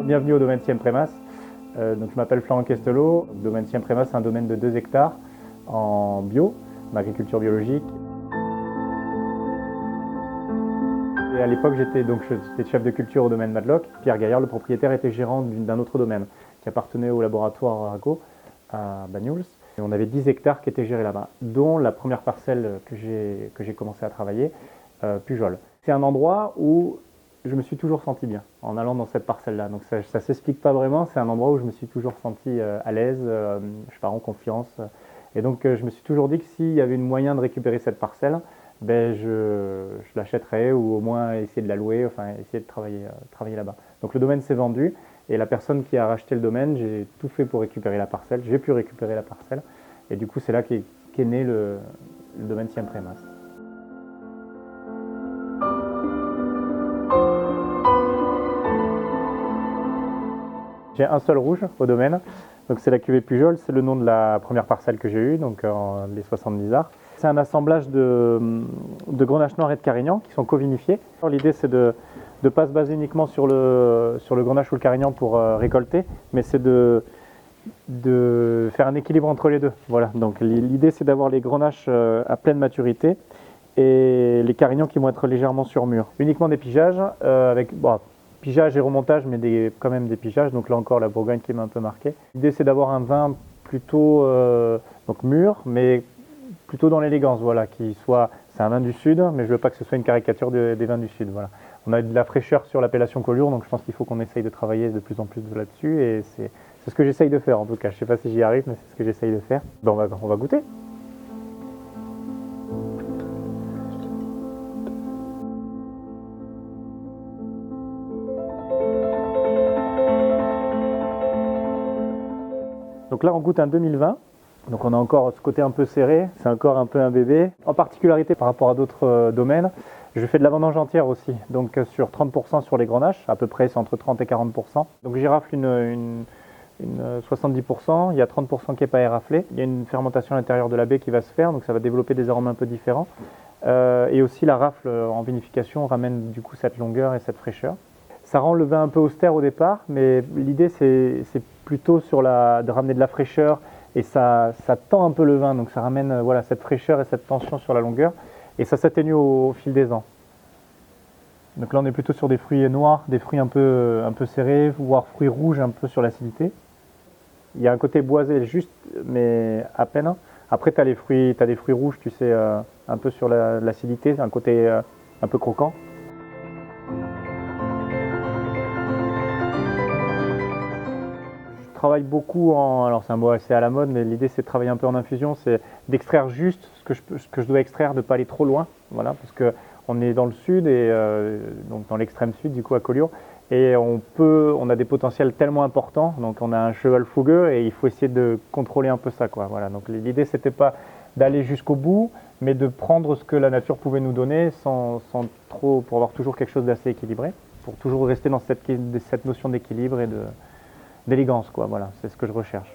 Bienvenue au domaine Siempremas. Donc, je m'appelle Florent Questelot. Le domaine Siempremas, c'est un domaine de 2 hectares en bio, en agriculture biologique. Et à l'époque, j'étais chef de culture au domaine Madlock. Pierre Gaillard, le propriétaire, était gérant d'un autre domaine qui appartenait au laboratoire Arago à Banyuls. Et on avait 10 hectares qui étaient gérés là-bas, dont la première parcelle que j'ai commencé à travailler, Pujol. C'est un endroit où je me suis toujours senti bien en allant dans cette parcelle-là. Donc ça ne s'explique pas vraiment, c'est un endroit où je me suis toujours senti à l'aise, je sais pas, en confiance. Et donc je me suis toujours dit que s'il y avait un moyen de récupérer cette parcelle, ben, je l'achèterais ou au moins essayer de la louer, enfin essayer de travailler là-bas. Donc le domaine s'est vendu et la personne qui a racheté le domaine, j'ai tout fait pour récupérer la parcelle, j'ai pu récupérer la parcelle et du coup c'est là qu'est né le domaine Siempremas. J'ai un seul rouge au domaine, donc c'est la cuvée Pujol, c'est le nom de la première parcelle que j'ai eue, donc les 70 arts. C'est un assemblage de grenache noir et de carignan qui sont co-vinifiés. L'idée c'est de ne pas se baser uniquement sur le grenache ou le carignan pour récolter, mais c'est de faire un équilibre entre les deux. Voilà. Donc l'idée c'est d'avoir les grenaches à pleine maturité et les carignans qui vont être légèrement surmûrs. Uniquement des pigeages avec pigeage et remontage, mais quand même des pigeages. Donc là encore la Bourgogne qui m'a un peu marqué. L'idée c'est d'avoir un vin plutôt donc mûr, mais plutôt dans l'élégance, voilà, c'est un vin du Sud, mais je veux pas que ce soit une caricature des vins du Sud, voilà. On a de la fraîcheur sur l'appellation Collioure, donc je pense qu'il faut qu'on essaye de travailler de plus en plus là-dessus, et c'est ce que j'essaye de faire en tout cas. Je sais pas si j'y arrive, mais c'est ce que j'essaye de faire. Bon, on va goûter. Donc là, on goûte un 2020. Donc on a encore ce côté un peu serré, c'est encore un peu un bébé. En particularité par rapport à d'autres domaines, je fais de la vendange entière aussi, donc sur 30% sur les grenaches, à peu près c'est entre 30 et 40%. Donc j'y rafle une 70%, il y a 30% qui n'est pas éraflé. Il y a une fermentation à l'intérieur de la baie qui va se faire, donc ça va développer des arômes un peu différents. Et aussi la rafle en vinification ramène du coup cette longueur et cette fraîcheur. Ça rend le vin un peu austère au départ, mais l'idée c'est plutôt de ramener de la fraîcheur. Et ça tend un peu le vin, donc ça ramène voilà, cette fraîcheur et cette tension sur la longueur. Et ça s'atténue au fil des ans. Donc là on est plutôt sur des fruits noirs, des fruits un peu serrés, voire fruits rouges un peu sur l'acidité. Il y a un côté boisé juste, mais à peine. Après tu as des fruits rouges, tu sais, un peu sur l'acidité, un côté un peu croquant. Je travaille beaucoup alors c'est un mot assez à la mode, mais l'idée c'est de travailler un peu en infusion, c'est d'extraire juste ce que je dois extraire, de ne pas aller trop loin, voilà, parce qu'on est dans le sud, et donc dans l'extrême sud du coup à Collioure, et on a des potentiels tellement importants, donc on a un cheval fougueux et il faut essayer de contrôler un peu ça, quoi, voilà. Donc l'idée c'était pas d'aller jusqu'au bout, mais de prendre ce que la nature pouvait nous donner sans trop, pour avoir toujours quelque chose d'assez équilibré, pour toujours rester dans cette notion d'équilibre et d'élégance, quoi, voilà, c'est ce que je recherche.